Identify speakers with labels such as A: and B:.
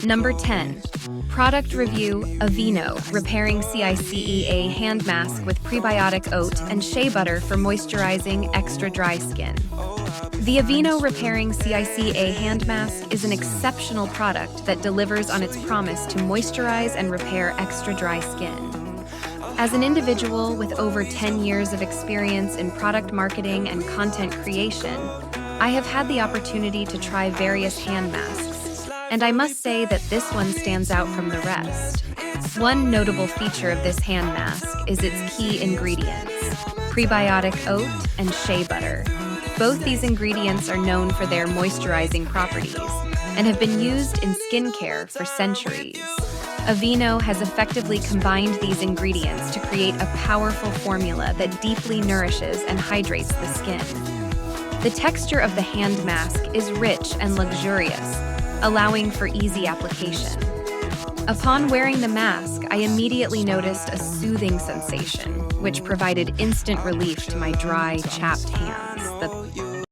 A: Number 10. Product Review Aveeno Repairing CICA Hand Mask with Prebiotic Oat and Shea Butter for Moisturizing Extra Dry Skin. The Aveeno Repairing CICA Hand Mask is an exceptional product that delivers on its promise to moisturize and repair extra dry skin. As an individual with over 10 years of experience in product marketing and content creation, I have had the opportunity to try various hand masks, and I must say that this one stands out from the rest. One notable feature of this hand mask is its key ingredients, prebiotic oat and shea butter. Both these ingredients are known for their moisturizing properties and have been used in skincare for centuries. Aveeno has effectively combined these ingredients to create a powerful formula that deeply nourishes and hydrates the skin. The texture of the hand mask is rich and luxurious, allowing for easy application. Upon wearing the mask, I immediately noticed a soothing sensation, which provided instant relief to my dry, chapped hands. The